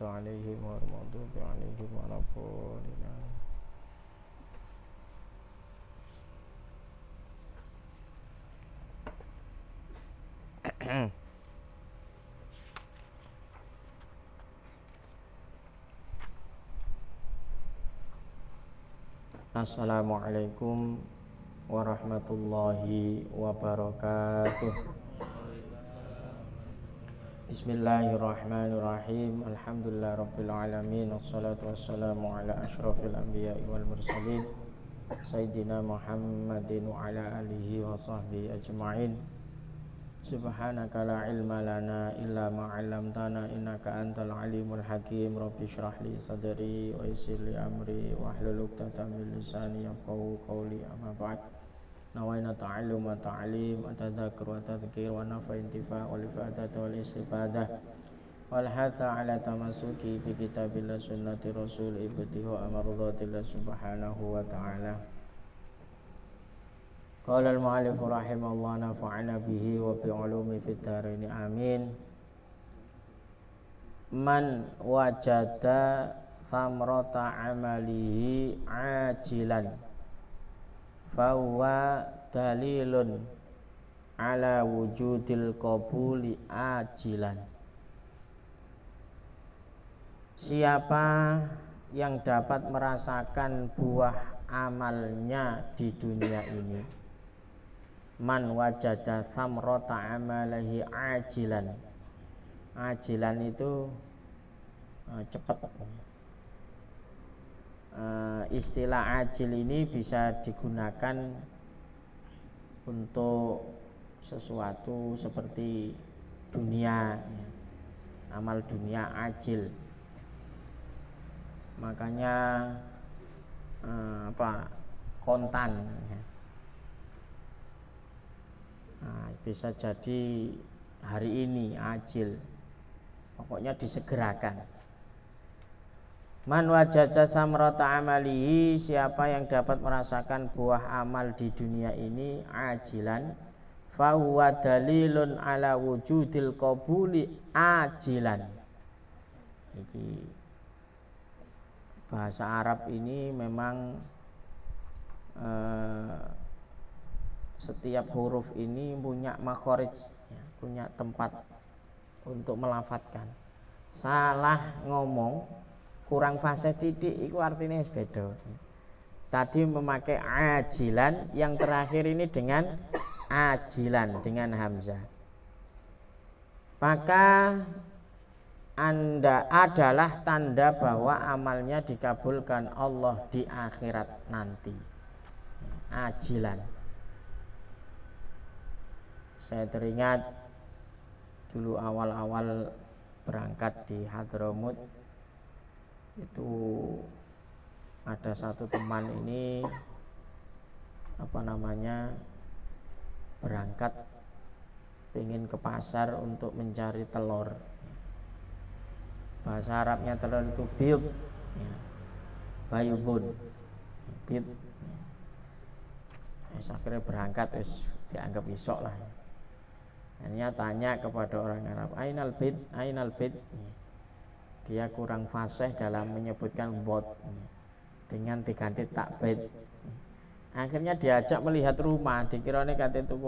عليهم والمغضوب عليهم ولا الضالين. Assalamualaikum warahmatullahi wabarakatuh. Bismillahirrahmanirrahim. Alhamdulillahirabbil alamin. Wassalatu wassalamu ala asyrafil anbiya'i wal mursalin Sayyidina Muhammadin wa ala alihi wa sahbihi ajma'in. Subhanaka la ilma lana illa ma 'allamtana innaka antal alimul hakim. Rabbi shrah li sadri wa yassir li amri wahlul 'uqdatam min lisani yafqahu qawli. Amma ba'd. Nawaina ta'allum wa ta'lim wa tadzakur wa tadhkir wa nafa intifa' wal ifadah wal istifadah wal hatha 'ala tamassuki bi kitabillah sunnati rasul ibtihu amradhatillah subhanahu wa ta'ala. Qala al-mu'allif rahimahullah nafa'ana bihi wa bi 'ulumi fid dharain amin. Man wajada thamrata 'amalihi 'ajilan fa huwa dalilun 'ala wujudil qabuli ajilan. Siapa yang dapat merasakan buah amalnya di dunia ini, man wajada thamrata amalihi ajilan. Ajilan itu cepat. Istilah ajil ini bisa digunakan untuk sesuatu seperti dunia, amal dunia ajil. Makanya kontan. Bisa jadi hari ini ajil, pokoknya disegerakan. Man wajada samrata amalihi, siapa yang dapat merasakan buah amal di dunia ini ajilan, fa huwa dalilun ala wujudil qabuli ajilan. Iki bahasa Arab ini memang setiap huruf ini punya makhraj, punya tempat untuk melafadzkan. Salah ngomong, kurang fasih titik, itu artinya beda. Tadi memakai ajilan, yang terakhir ini dengan ajilan, dengan hamzah. Maka Anda adalah tanda bahwa amalnya dikabulkan Allah di akhirat nanti. Ajilan. Saya teringat dulu awal-awal berangkat di Hadramut, itu ada satu teman ini berangkat pengen ke pasar untuk mencari telur. Bahasa Arabnya telur itu bid, bayubun, bid. Akhirnya berangkat, dianggap isok lah. Hanya tanya kepada orang Arab, ainal bid, ainal bid. Dia kurang fasih dalam menyebutkan bot, dengan diganti takbid. Akhirnya diajak melihat rumah, dikiranya kata itu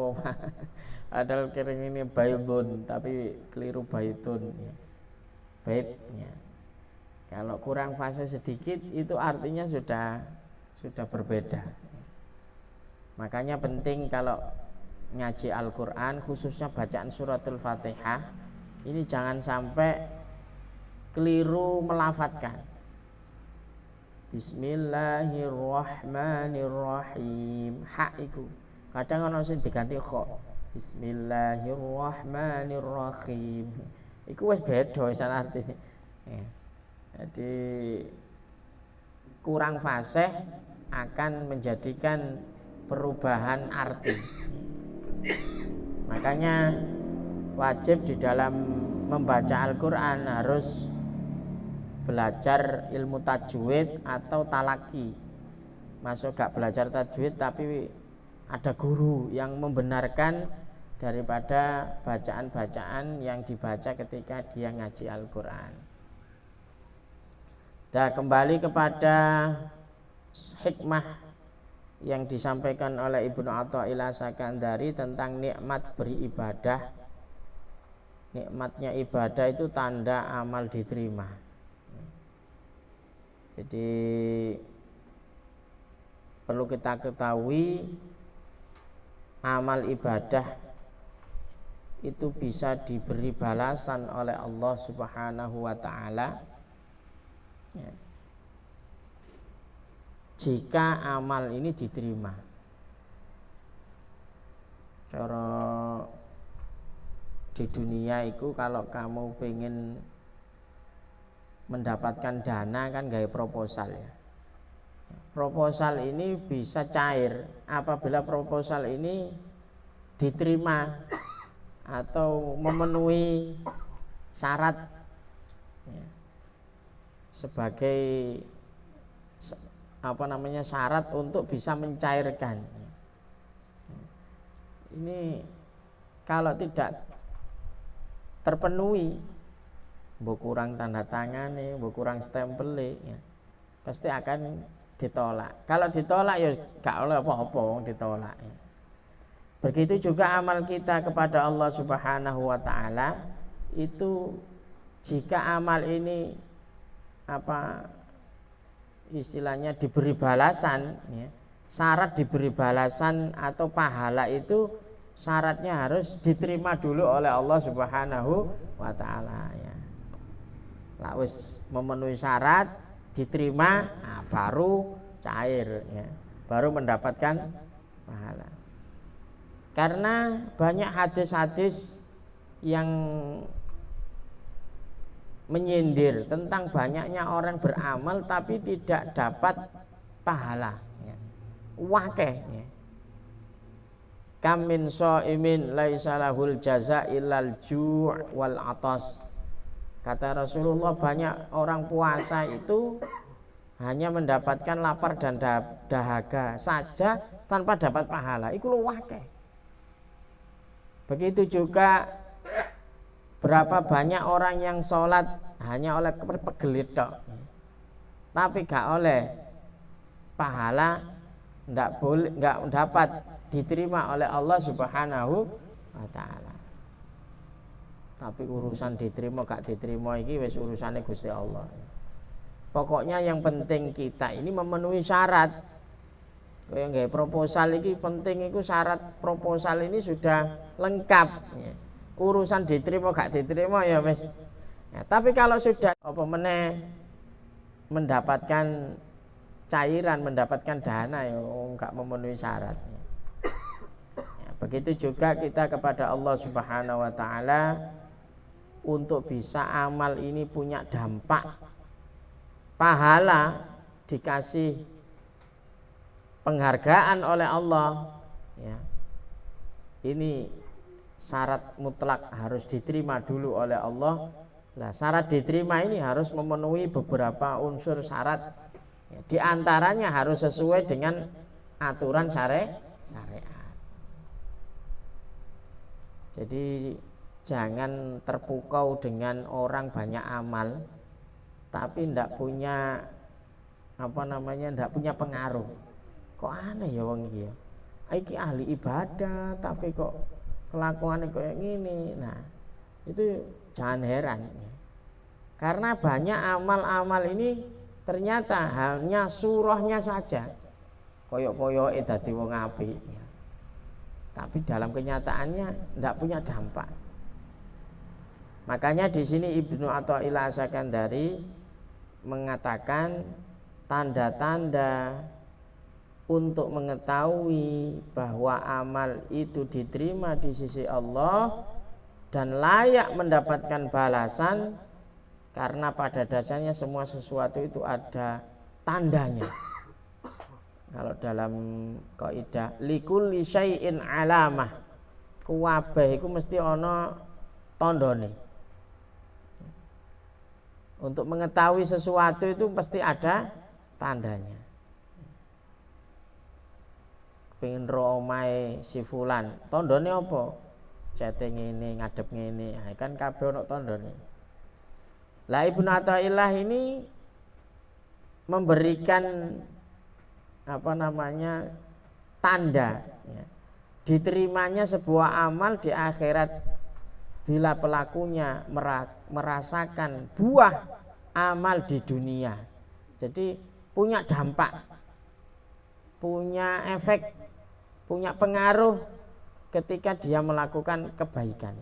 padahal kering ini bayudun, tapi keliru bayudun. Bait. Kalau kurang fasih sedikit, itu artinya sudah berbeda. Makanya penting kalau ngaji Al-Quran, khususnya bacaan suratul Fatihah, ini jangan sampai keliru melafadzkan. Bismillahirrahmanirrahim. Hak itu kadang orang sing diganti kha. Bismillahirrahmanirrahim. Iku wis beda salah artine. Jadi kurang fasih akan menjadikan perubahan arti. Makanya wajib di dalam membaca Al-Quran harus belajar ilmu tajwid atau talaki. Masuk gak belajar tajwid tapi ada guru yang membenarkan daripada bacaan-bacaan yang dibaca ketika dia ngaji Al-Quran. Dan kembali kepada hikmah yang disampaikan oleh Ibnu Athaillah Sakandari tentang nikmat beribadah. Nikmatnya ibadah itu tanda amal diterima. Jadi perlu kita ketahui, amal ibadah itu bisa diberi balasan oleh Allah Subhanahu wa ta'ala ya, jika amal ini diterima. Cara di dunia itu kalau kamu pengen mendapatkan dana kan gaya proposal ya. Proposal ini bisa cair apabila proposal ini diterima atau memenuhi syarat ya, sebagai syarat untuk bisa mencairkan. Ini kalau tidak terpenuhi, kurang tanda tangan nih, kurang stempel ya, pasti akan ditolak. Kalau ditolak ya gak oleh apa-apa ditolak ya. Begitu juga amal kita kepada Allah Subhanahu wa ta'ala itu, jika amal ini istilahnya diberi balasan ya, syarat diberi balasan atau pahala itu syaratnya harus diterima dulu oleh Allah Subhanahu wa ta'ala ya. Lah wis memenuhi syarat diterima, baru cair ya, baru mendapatkan pahala. Karena banyak hadis-hadis yang menyindir tentang banyaknya orang beramal tapi tidak dapat pahala ya. Wakeh ya. Kam min shaimin laisa lahul jaza illal ju' wal atas. Kata Rasulullah, banyak orang puasa itu hanya mendapatkan lapar dan dahaga saja tanpa dapat pahala. Iku lu wakeh. Begitu juga berapa banyak orang yang sholat hanya oleh pegelit tok, tapi gak oleh pahala, nggak dapat diterima oleh Allah Subhanahu wa ta'ala. Tapi urusan diterima gak diterima ini wis urusane Gusti Allah. Pokoknya yang penting kita ini memenuhi syarat. Kayak nggak proposal ini penting, itu syarat proposal ini sudah lengkap ya. Urusan diterima gak diterima ya wis ya. Tapi kalau sudah mendapatkan cairan, mendapatkan dana ya nggak memenuhi syarat ya. Begitu juga kita kepada Allah Subhanahu wa ta'ala, untuk bisa amal ini punya dampak pahala, dikasih penghargaan oleh Allah ya, ini syarat mutlak harus diterima dulu oleh Allah. Nah, syarat diterima ini harus memenuhi beberapa unsur syarat ya, di antaranya harus sesuai dengan aturan syariat. Jadi jangan terpukau dengan orang banyak amal tapi tidak punya tidak punya pengaruh. Kok aneh ya wong iki ya. Iki ahli ibadah tapi kok kelakuannya kayak gini. Nah, itu jangan heran ya. Karena banyak amal-amal ini ternyata hanya surahnya saja. Koyok-koyoke dadi wong apik ya. Tapi dalam kenyataannya tidak punya dampak. Makanya di sini Ibnu Athaillah Sakandari mengatakan tanda-tanda untuk mengetahui bahwa amal itu diterima di sisi Allah dan layak mendapatkan balasan, karena pada dasarnya semua sesuatu itu ada tandanya. Kalau dalam kaidah likulli syai'in alamah, kuwabeh iku mesti ana tandane. Untuk mengetahui sesuatu itu pasti ada tandanya. Pengen ro omahe si fulan, tandane apa? Cete ngene, ngadep ngene. Nah, kan kabeh ana tandane. Lah Ibnu Athaillah ini memberikan tanda ya, diterimanya sebuah amal di akhirat bila pelakunya merasakan buah amal di dunia. Jadi punya dampak, punya efek, punya pengaruh ketika dia melakukan kebaikan.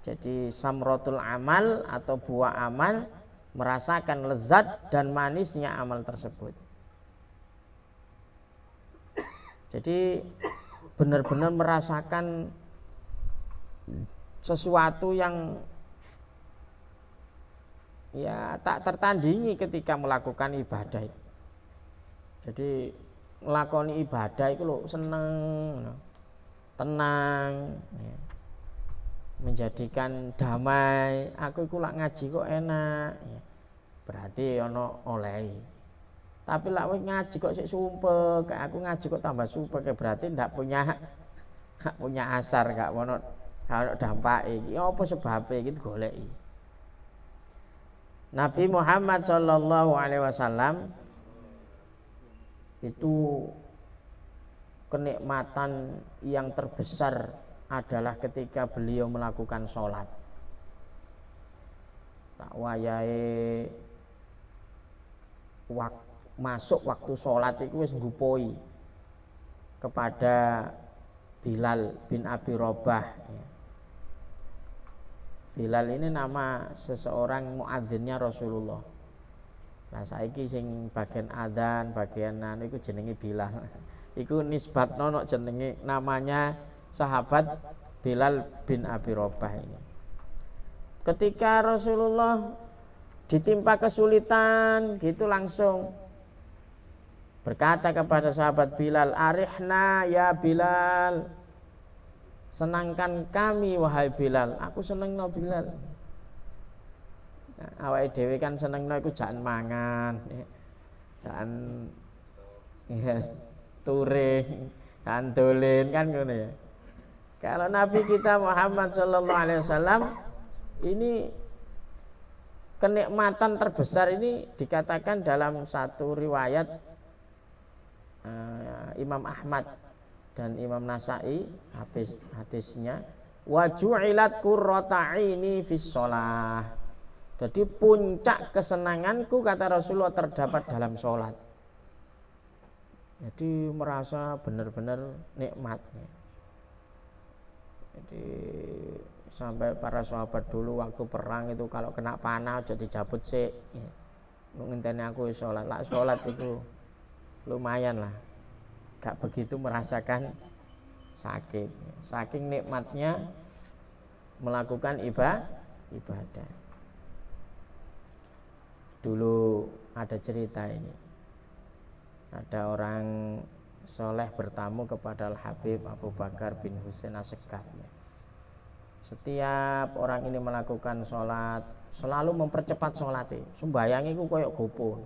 Jadi samratul amal atau buah amal, merasakan lezat dan manisnya amal tersebut. Jadi benar-benar merasakan sesuatu yang ya tak tertandingi ketika melakukan ibadah. Jadi melakoni ibadah itu loh seneng, tenang ya. Menjadikan damai, aku iku lak ngaji kok enak ya. Berarti ono oleh. Tapi lak ngaji kok sik sumpek, kayak aku ngaji kok tambah sumpek, berarti ndak punya asar, gak ono dampak iki. Apa sebabe gitu goleki. Nabi Muhammad sallallahu alaihi wasallam itu kenikmatan yang terbesar adalah ketika beliau melakukan sholat. Tak wayahe masuk waktu sholat itu wis ngupoi kepada Bilal bin Abi Robah. Bilal ini nama seseorang muadzinnya Rasulullah. Nah saiki sing bagian adzan, bagian iku jenenge Bilal. Iku nisbatno nok jenenge namanya sahabat Bilal bin Abi Robah ini. Ketika Rasulullah ditimpa kesulitan gitu langsung berkata kepada sahabat Bilal, "Arihna ya Bilal." Senangkan kami wahai Bilal. Aku senengno Bilal. Nah, awake dhewe kan senengno iku jan mangan, jan touring, jan dolen kan ngono ya. Kalau Nabi kita Muhammad sallallahu alaihi wasallam ini kenikmatan terbesar ini dikatakan dalam satu riwayat Imam Ahmad dan Imam Nasai hadisnya, wa ju'ilat qurrata aini fis shalah. Jadi puncak kesenanganku kata Rasulullah terdapat dalam sholat. Jadi merasa benar-benar nikmatnya. Jadi sampai para sahabat dulu waktu perang itu kalau kena panah jadi cabut sih ya. Ngenteni aku sholat lah, sholat itu lumayan lah, gak begitu merasakan sakit, saking nikmatnya melakukan ibadah. Dulu ada cerita ini, ada orang soleh bertamu kepada Al-Habib Abu Bakar bin Husain As-Sekaf. Setiap orang ini melakukan sholat selalu mempercepat sholatnya, sembayang itu koyok gopo.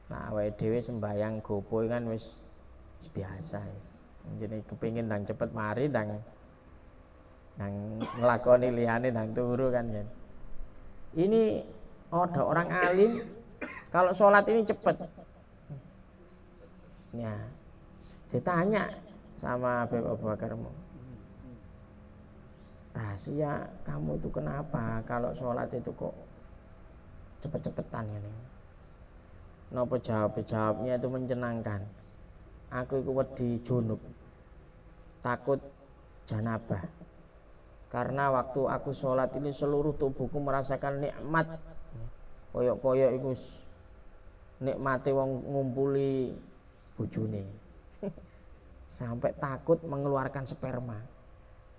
Nah awake dhewe sembayang gopo kan wis biasa. Jadi kepingin dan cepet mari dan nglakoni liyane dan turu kan ya. Ini ada orang alim kalau sholat ini cepet. Ya, ditanya sama Habib Abu Bakar, rahasia kamu itu kenapa kalau sholat itu kok cepet-cepetan ini? Nopo jawabnya itu menyenangkan. Aku itu wedi junub, takut janabah. Karena waktu aku sholat ini seluruh tubuhku merasakan nikmat. Koyok-koyok itu nikmati wong ngumpuli bojone. Sampai takut mengeluarkan sperma.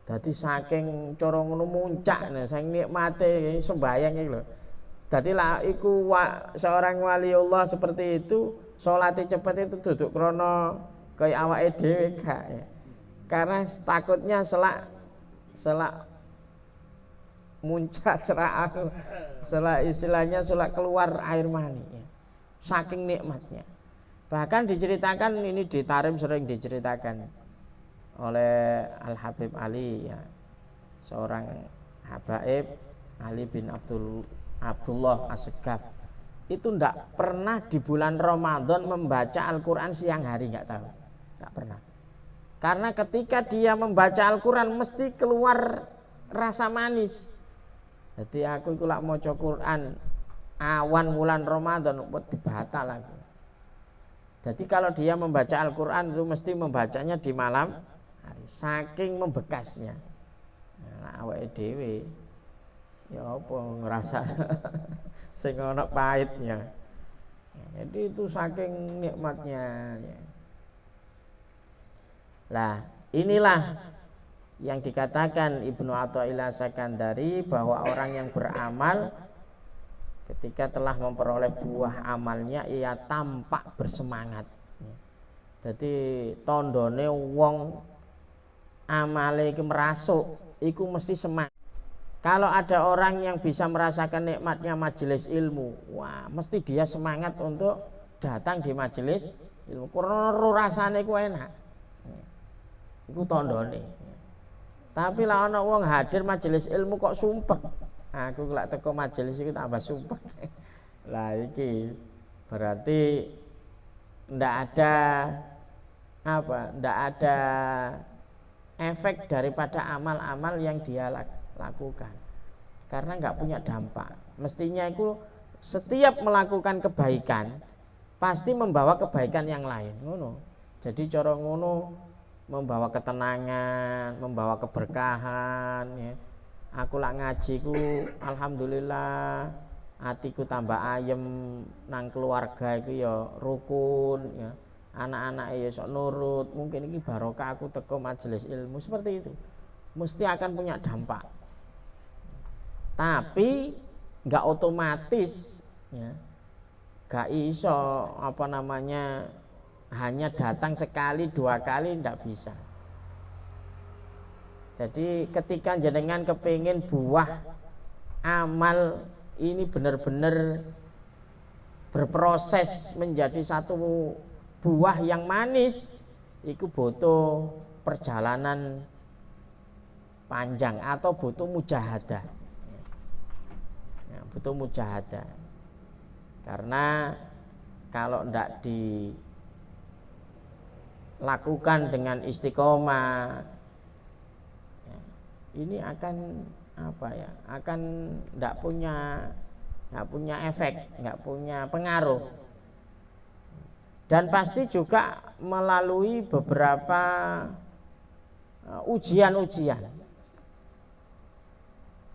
Jadi saking cara ngono muncak nah saking nikmate sembayang iki lho. Dadi lah iku seorang waliullah seperti itu, salate cepet itu duduk krana kaya awake dhewe gak ya. Karena takutnya selak muncak selak istilahnya selak keluar air mani ya. Saking nikmatnya. Bahkan diceritakan ini di Tarim sering diceritakan oleh Al Habib Ali ya, seorang habaib Ali bin Abdullah As-Segaf itu ndak pernah di bulan Ramadan membaca Al-Quran siang hari, nggak tahu, nggak pernah. Karena ketika dia membaca Al-Quran mesti keluar rasa manis. Jadi aku itu lak maca Quran awan bulan Ramadan buat dibatal lagi. Jadi kalau dia membaca Al-Quran itu mesti membacanya di malam hari, saking membekasnya. Nah, awake dhewe ya apa ngerasa sing ana pahitnya. Jadi itu saking nikmatnya. Lah, inilah yang dikatakan Ibnu Athaillah Sakandari bahwa orang yang beramal ketika telah memperoleh buah amalnya ia tampak bersemangat. Jadi tandane wong amale iki merasuk iku mesti semangat. Kalau ada orang yang bisa merasakan nikmatnya majelis ilmu, wah mesti dia semangat untuk datang di majelis ilmu. Karena rasane ku enak. Iku tandane. Tapi lah ana wong hadir majelis ilmu kok sumpah. Aku lak teko majelis iku tambah sumpah. Lah iki berarti ndak ada efek daripada amal-amal yang dia lakukan, karena nggak punya dampak. Mestinya itu setiap melakukan kebaikan pasti membawa kebaikan yang lain, ngono. Jadi cara ngono membawa ketenangan, membawa keberkahan. Ya. Aku lak ngaji ku, alhamdulillah, hatiku tambah ayem, nang keluarga itu ya rukun, ya. Anak-anak ya sok nurut. Mungkin ini barokah aku teko majelis ilmu, seperti itu. Mesti akan punya dampak. Tapi nggak otomatis, ya, nggak iso hanya datang sekali 2 kali, ndak bisa. Jadi ketika jenengan kepingin buah amal ini benar-benar berproses menjadi satu buah yang manis, itu butuh perjalanan panjang atau butuh mujahadah. Butuh mujahadah. Karena kalau tidak dilakukan dengan istiqomah, ini akan akan tidak punya efek, nggak punya pengaruh. Dan pasti juga melalui beberapa ujian-ujian.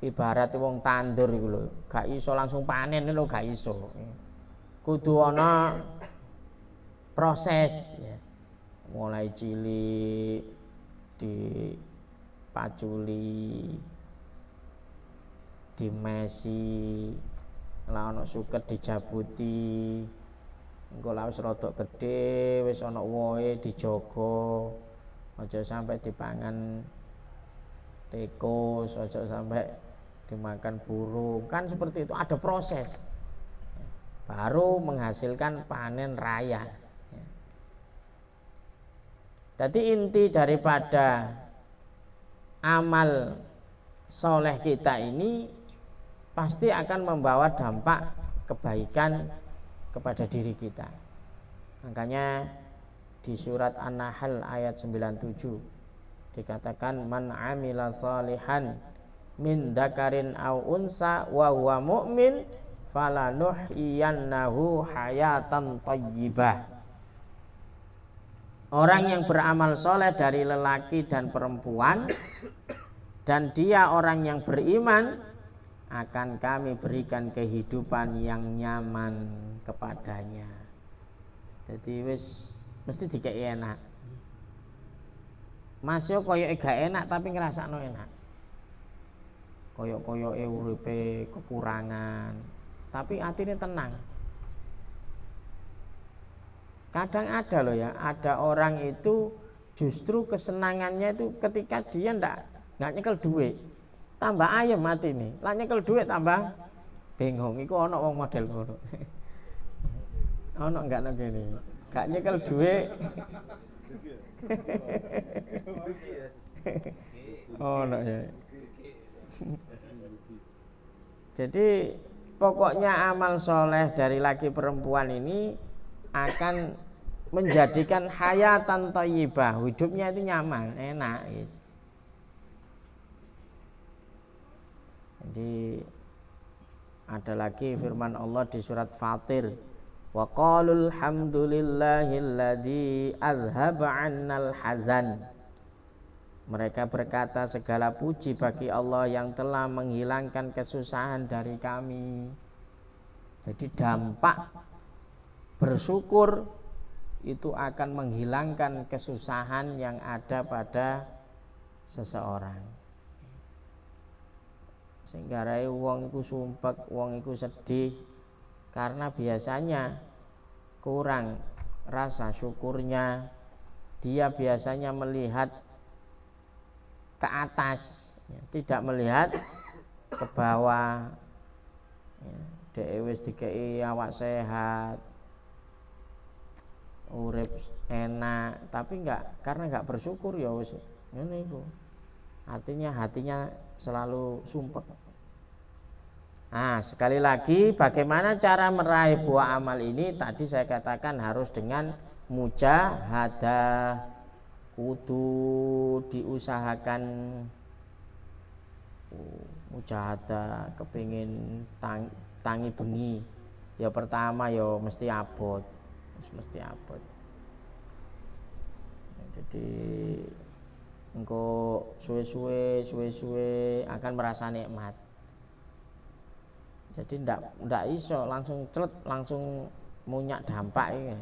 Ibarat wong tandur iku lho, gak iso langsung panen lho, gak iso. Kudu ana proses, ya. Mulai cilik dipaculi, dimesi, lah ana suket dijabuti. Engko lha wis rada gedhe, wis ana wohe dijaga. Aja sampai dipangan tikus, aja sampai dimakan burung, kan seperti itu. Ada proses baru menghasilkan panen raya. Jadi inti daripada amal soleh kita ini pasti akan membawa dampak kebaikan kepada diri kita. Makanya di surat An-Nahl ayat 97 dikatakan man amila salihan min dzakarin au unsa wa huwa mu'min falanuhyiyannahu hayatan thayyibah. Orang yang beramal soleh dari lelaki dan perempuan dan dia orang yang beriman, akan kami berikan kehidupan yang nyaman kepadanya. Jadi wis mesti dikei enak. Masih koyoke gak enak tapi ngrasakno enak. Koyok-koyoke uripe kekurangan, tapi atine tenang. Kadang ada loh ya, ada orang itu justru kesenangannya itu ketika dia nggak nyekel duit, tambah ayem mati nih. Lah nyekel duit tambah bingung. Iku ono wong model ngono. Ono enggak nang kene. Gak nyekel duit. Ono ya. Jadi pokoknya amal soleh dari laki perempuan ini akan menjadikan hayatan thayyibah, hidupnya itu nyaman, enak. Jadi ada lagi firman Allah di surat Fatir, wa qalul hamdulillahilladzi azhaba 'annal hazan. Mereka berkata segala puji bagi Allah yang telah menghilangkan kesusahan dari kami. Jadi dampak bersyukur itu akan menghilangkan kesusahan yang ada pada seseorang. Sehingga rai wong iku sumpek, wong iku sedih karena biasanya kurang rasa syukurnya. Dia biasanya melihat ke atas, tidak melihat ke bawah. Dhewe wis dikei awak sehat, urip enak, tapi karena enggak bersyukur ya wis ngene iku. Artinya hatinya selalu sumpek. Nah, sekali lagi bagaimana cara meraih buah amal ini? Tadi saya katakan harus dengan mujahadah, kudu diusahakan. Mujahadah kepingin tangi bengi. Ya pertama ya mesti abot. Mesti abot. Jadi engko suwe-suwe akan merasa nikmat. Jadi ndak iso langsung celet langsung munyak dampak ini.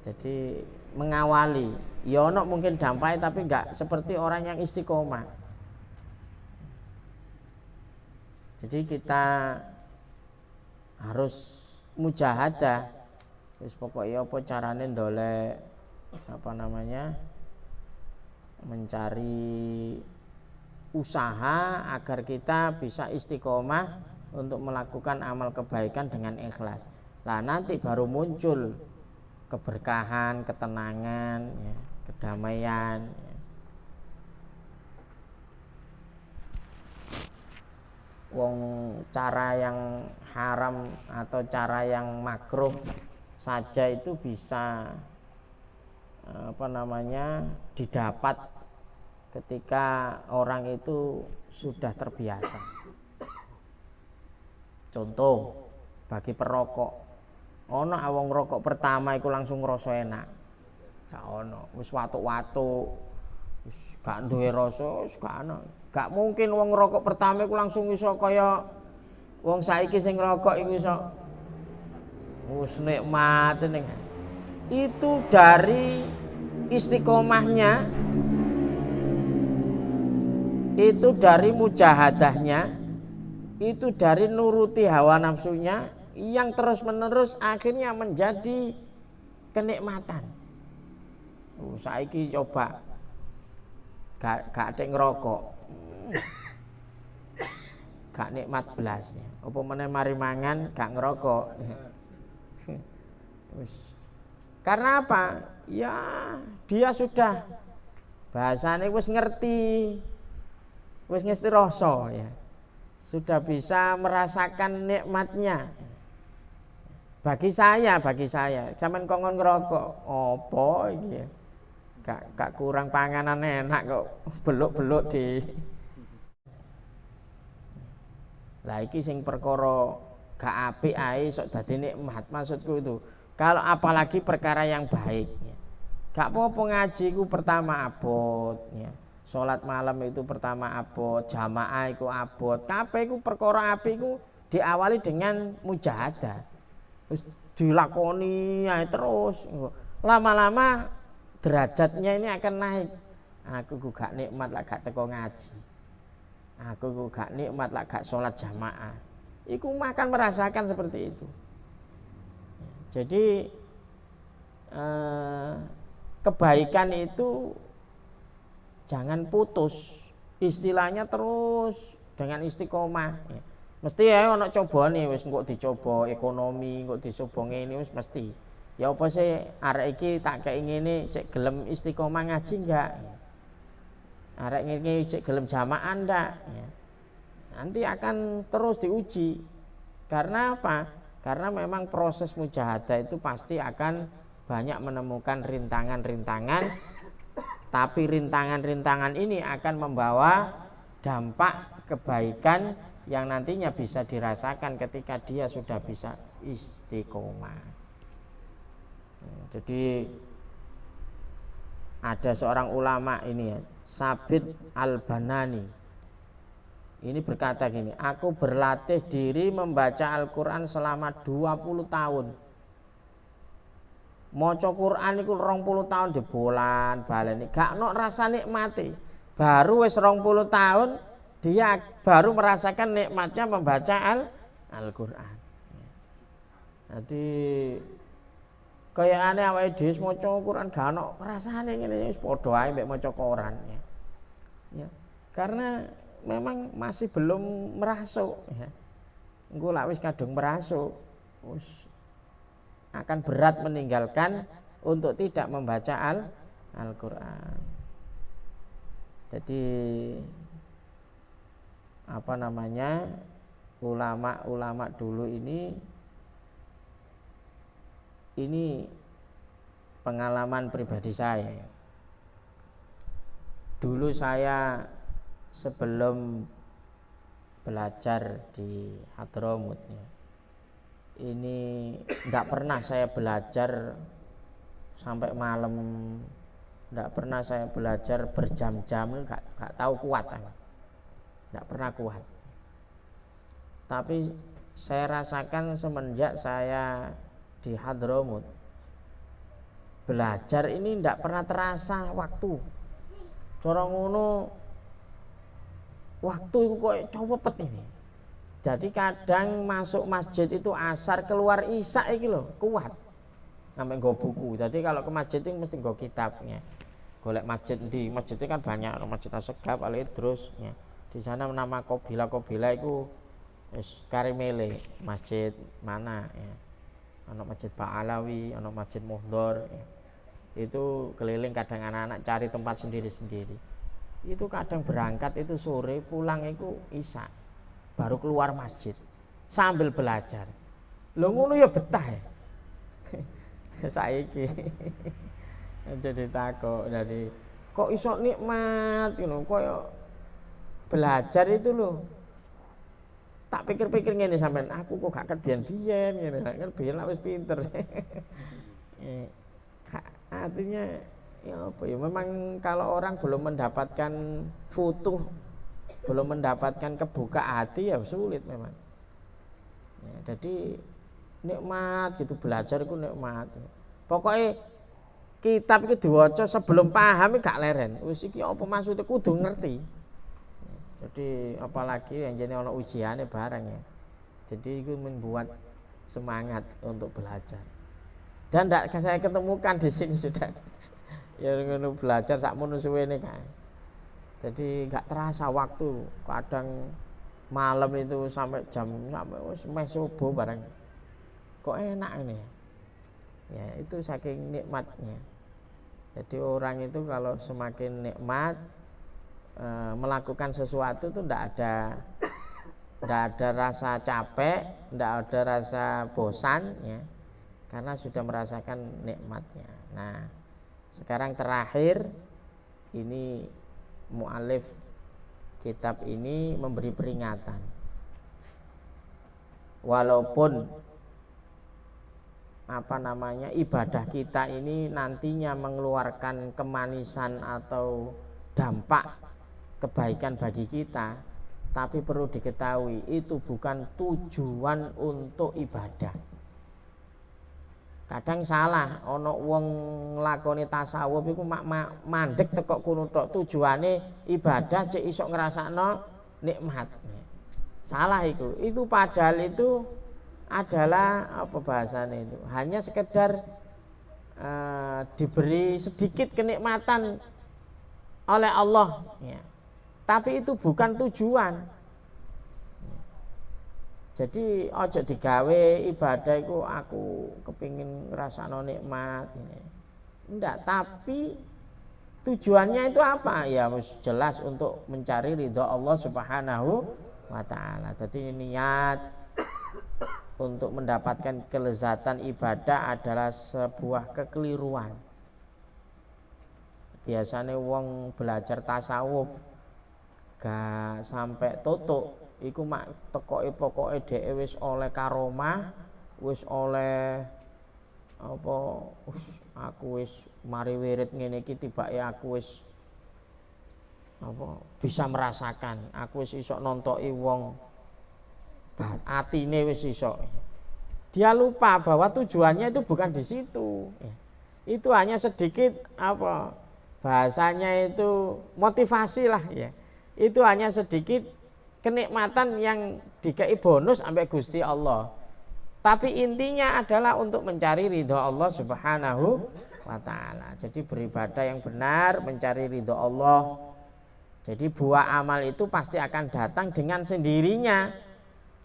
Jadi mengawali, ya ono mungkin dampaknya tapi enggak seperti orang yang istiqomah. Jadi kita harus mujahadah. Wis pokoknya apa carane ndolek mencari usaha agar kita bisa istiqomah untuk melakukan amal kebaikan dengan ikhlas. Nah nanti baru muncul keberkahan, ketenangan, ya, kedamaian. Ya. Wong cara yang haram atau cara yang makruh saja itu bisa didapat ketika orang itu sudah terbiasa. Contoh bagi perokok, ono awong rokok pertama iku langsung ngrasa enak. Gak ono, wis watuk-watuk, wis gak duwe rasa, wis gak ono. Gak mungkin wong rokok pertama iku langsung iso kaya wong saiki sing ngrokok iku iso wis nikmat ning. Itu dari istiqomahnya, itu dari mujahadahnya, itu dari nuruti hawa nafsunya yang terus menerus akhirnya menjadi kenikmatan. Saiki coba gak ada ngerokok, gak nikmat belas. Apa meneh mari mangan gak ngerokok. Karena apa? Ya dia sudah bahasane wis ngerti rasa ya. Sudah bisa merasakan nikmatnya. Bagi saya, sampean kongkon ngerokok, apa iki? Gak kurang panganan enak kok beluk-beluk di. Lah iki sing perkara gak apik ae sok dadi nikmat, maksudku itu. Kalau apalagi perkara yang baik. Gak apa-apa ngaji ku pertama abot ya. Salat malam itu pertama abot, jamaah itu abot. Kabeh iku perkara apik iku diawali dengan mujahadah. Terus dilakoni ya terus. Lama-lama derajatnya ini akan naik. Aku gak nikmat lah gak teko ngaji. Aku gak nikmat lah gak salat jamaah. Iku akan merasakan seperti itu. Jadi kebaikan itu jangan putus, istilahnya terus dengan istiqomah. Mesti ya ana cobane wis engko dicoba ekonomi, engko dicoba ngene wis mesti. Ya apa sih arek iki tak kei ngene sik gelem istiqomah ngaji enggak? Arek ngene sik gelem jamaah ndak? nanti akan terus diuji. Karena apa? Karena memang proses mujahadah itu pasti akan banyak menemukan rintangan-rintangan, tapi rintangan-rintangan ini akan membawa dampak kebaikan yang nantinya bisa dirasakan ketika dia sudah bisa istiqomah. Jadi ada seorang ulama ini ya, Sabit Al-Banani. Ini berkata gini, aku berlatih diri membaca Al-Quran selama 20 tahun. Maca Quran itu 20 tahun di bulan baleni, gak ono rasa nikmati. Baru wis 20 tahun dia baru merasakan nikmatnya membaca Al-Quran. Jadi kayak aneh awake dhewe maca Quran gak ono rasane ngene wis padha ae mek maca Quran ya. Ya. Karena memang masih belum merasuk ya. Engko lak wis kadung merasuk wis akan berat meninggalkan untuk tidak membaca Al-Quran. Jadi apa namanya, ulama-ulama dulu ini pengalaman pribadi saya. Dulu saya sebelum belajar di Hadramut ya, ini enggak pernah saya belajar sampai malam, enggak pernah saya belajar berjam-jam, enggak tahu kuat, enggak pernah kuat. Tapi saya rasakan semenjak saya di Hadramut belajar ini enggak pernah terasa waktu. Cara ngono waktu itu kok cepet ini. Jadi kadang masuk masjid itu asar, keluar isya iki lho, kuat. Sampai nggo buku. Jadi kalau ke masjid itu mesti nggo kitabnya. Golek masjid di masjid itu kan banyak, Masjid Asegaf, Al-Idrus ya. Di sana nama Qobila itu karimele, masjid mana ya. Ana Masjid Ba'alawi, ana Masjid Muhdor ya. Itu keliling kadang anak-anak cari tempat sendiri-sendiri. Itu kadang berangkat itu sore, pulang itu isya. Baru keluar masjid sambil belajar. Lho ngono ya betah ya. Saiki jadi takut, jadi kok iso nikmat ngono, koyo belajar itu loh. Tak pikir-pikir ngene sampean, aku kok gak kebiyen-biyen ngene, kan biyen lak wis pinter. Artinya ya apa ya, memang kalau orang belum mendapatkan futuh, belum mendapatkan kebuka hati ya sulit memang ya, jadi nikmat gitu, belajar itu nikmat. Pokoknya kitab itu diwaca sebelum paham gak leren, wis iki apa maksudnya kudu ngerti. Jadi apalagi yang jadi ono ujiannya barang ya, jadi itu membuat semangat untuk belajar. Dan tidak saya ketemukan di sini sudah ya ngono belajar sakmono suwene kan. Jadi nggak terasa waktu, kadang malam itu sampai wis meh subuh barang. Kok enak ini ya, itu saking nikmatnya. Jadi orang itu kalau semakin nikmat melakukan sesuatu itu ndak ada rasa capek, ndak ada rasa bosan ya, karena sudah merasakan nikmatnya. Nah sekarang terakhir ini mu'alif kitab ini memberi peringatan, walaupun apa namanya, ibadah kita ini nantinya mengeluarkan kemanisan atau dampak kebaikan bagi kita, tapi perlu diketahui itu bukan tujuan untuk ibadah. Kadang salah, ono wong lakoni tasawuf iku mandek teko kono tok, tujuane ibadah cek iso ngrasakno nikmat. Salah itu padahal itu adalah apa bahasane itu, hanya sekedar diberi sedikit kenikmatan oleh Allah ya. Tapi itu bukan tujuan. Jadi ojo digawe ibadah itu aku kepingin ngrasakno nikmat ini. Enggak, tapi tujuannya itu apa? Ya jelas untuk mencari ridha Allah Subhanahu wa ta'ala. Jadi niat untuk mendapatkan kelezatan ibadah adalah sebuah kekeliruan. Biasanya wong belajar tasawuf gak sampai tutuk iku mak pokoke dhewe wis oleh karomah, wis oleh apa aku wis mari wirid ngene iki tibake aku wis apa bisa merasakan, aku wis iso nontoki wong atine wis iso. Dia lupa bahwa tujuannya itu bukan di situ. Itu hanya sedikit apa bahasanya itu motivasi lah ya. Itu hanya sedikit kenikmatan yang dikai bonus sampai Gusti Allah. Tapi intinya adalah untuk mencari ridho Allah Subhanahu wa ta'ala. Jadi beribadah yang benar, mencari ridho Allah. Jadi buah amal itu pasti akan datang dengan sendirinya.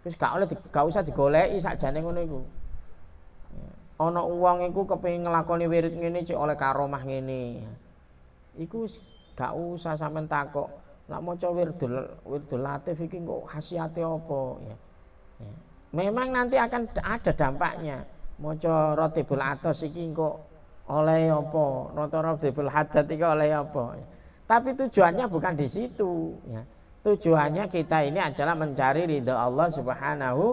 Terus gak usah digoleki sakjane ngono iku. Ana wong iku kepengin nglakoni wirid ngene cek oleh karomah ngene. Iku gak usah sampean takok. Nek maca wirdul latif iki kok khasiate apa ya. Memang nanti akan ada dampaknya. Maca Ratibul Atos iki kok oleh apa? Maca Ratibul Haddad iki oleh apa? Tapi tujuannya bukan di situ ya. Tujuannya kita ini adalah mencari ridha Allah Subhanahu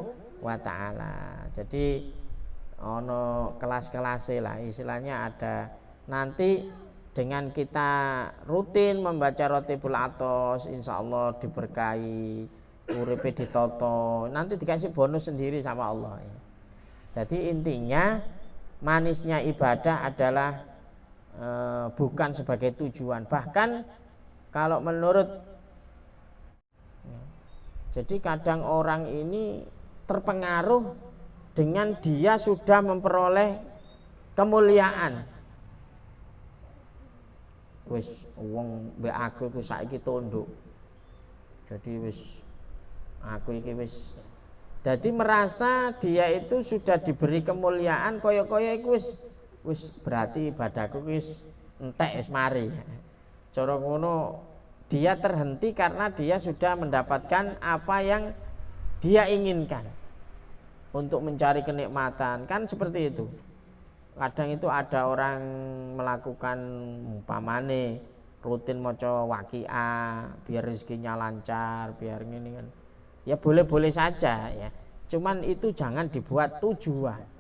wa ta'ala. Jadi ono kelas-kelas lah istilahnya ada. Nanti dengan kita rutin membaca Ratibul Atos, insya Allah diberkahi, uripe ditoto, nanti dikasih bonus sendiri sama Allah ya. Jadi intinya manisnya ibadah adalah bukan sebagai tujuan. Bahkan kalau menurut jadi kadang orang ini terpengaruh dengan dia sudah memperoleh kemuliaan. Wis wong mbek aku iku saiki tunduk. Jadi wis aku iki wis jadi merasa dia itu sudah diberi kemuliaan kaya-kaya iku wis berarti ibadahku wis entek wis mari. Cara ngono dia terhenti karena dia sudah mendapatkan apa yang dia inginkan untuk mencari kenikmatan, kan seperti itu. Kadang itu ada orang melakukan umpamane rutin maca waqiah biar rezekinya lancar, biar ngene kan. Ya boleh-boleh saja ya. Cuman itu jangan dibuat tujuan.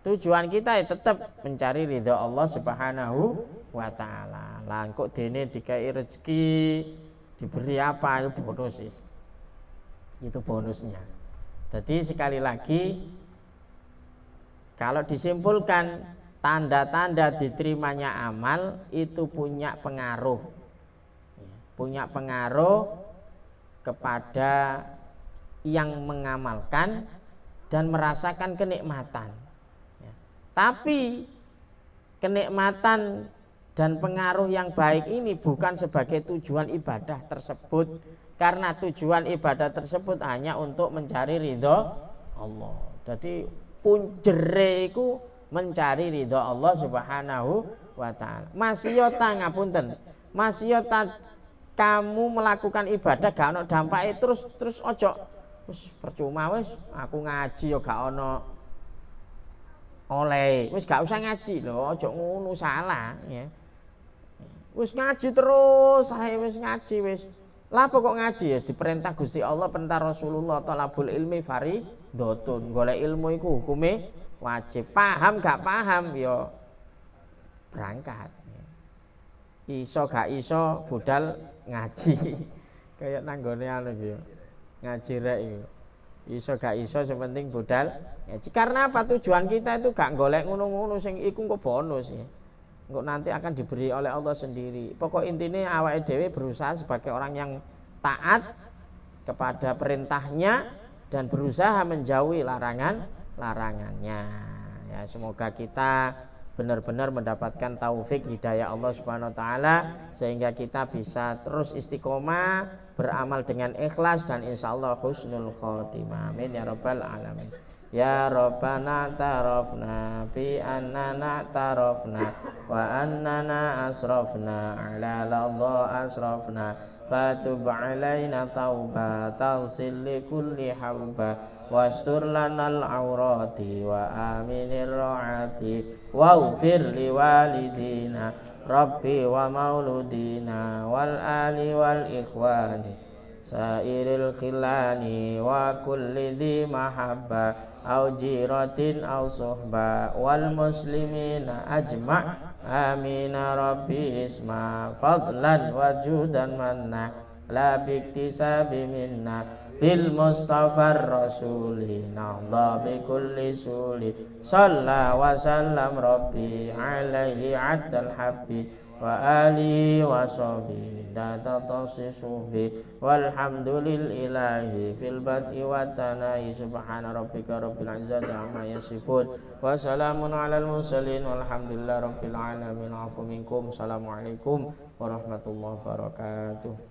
Tujuan kita ya tetap mencari ridha Allah Subhanahu wa ta'ala. Lah kok dene dikai rezeki, diberi apa itu bonus sih. Itu bonusnya. Jadi sekali lagi kalau disimpulkan tanda-tanda diterimanya amal itu punya pengaruh kepada yang mengamalkan dan merasakan kenikmatan. Tapi kenikmatan dan pengaruh yang baik ini bukan sebagai tujuan ibadah tersebut, karena tujuan ibadah tersebut hanya untuk mencari ridho Allah. Jadi punjere iku mencari ridho Allah Subhanahu wa ta'ala. Masiyota ngapunten. Masiyota kamu melakukan ibadah gak ono dampake terus ojo wis percuma wis aku ngaji ya gak ono oleh wis gak usah ngaji lho, ojo ngono salah ya. Wis ngaji terus, saya wis ngaji wis. Lah pokok ngaji ya diperintah Gusti Allah, perintah Rasulullah, talabul ilmi fardhotun. Golek ilmu iku hukume wajib. Paham gak paham ya berangkat. Iso gak iso budal ngaji. Kayak nanggone anu iki. Ngaji rek iki. Iso gak iso sepenting budal ngaji. Karena apa? Tujuan kita itu gak golek ngono-ngono sing iku kok bonus ya. Engko nanti akan diberi oleh Allah sendiri. Pokok intinya awake dhewe berusaha sebagai orang yang taat kepada perintahnya dan berusaha menjauhi larangannya. Ya, semoga kita benar-benar mendapatkan taufik hidayah Allah Subhanahu wa taala sehingga kita bisa terus istiqomah beramal dengan ikhlas dan insyaallah husnul khotimah. Amin ya rabbal alamin. Ya Rabbana tarafna bi annana tarafna wa annana asrafna ala Allah asrafna fatub alaina tauba taghsil li kulli hauba wastur lanal aurati wa aminir ro'ati waghfir li walidina rabbi wa mauludina wal ali wal ikhwani sairil khilani wa kulli dhi mahabba au jiratin au suhba wal muslimina ajma' amina rabbi isma fadlan wa judan manna la biktisabi minna bil mustafa rasuli nahda bi kulli suli salla wa sallam rabbi alaihi addal habbi wa alihi wa sahbihi data tasisubi walhamdulil ilahi fil bad'i wa tanahi subhana rabbika rabbil izzati amma yasifun wa salamun alal mursalin walhamdulillahi rabbil alamin afu minkum. Assalamualaikum warahmatullahi wabarakatuh.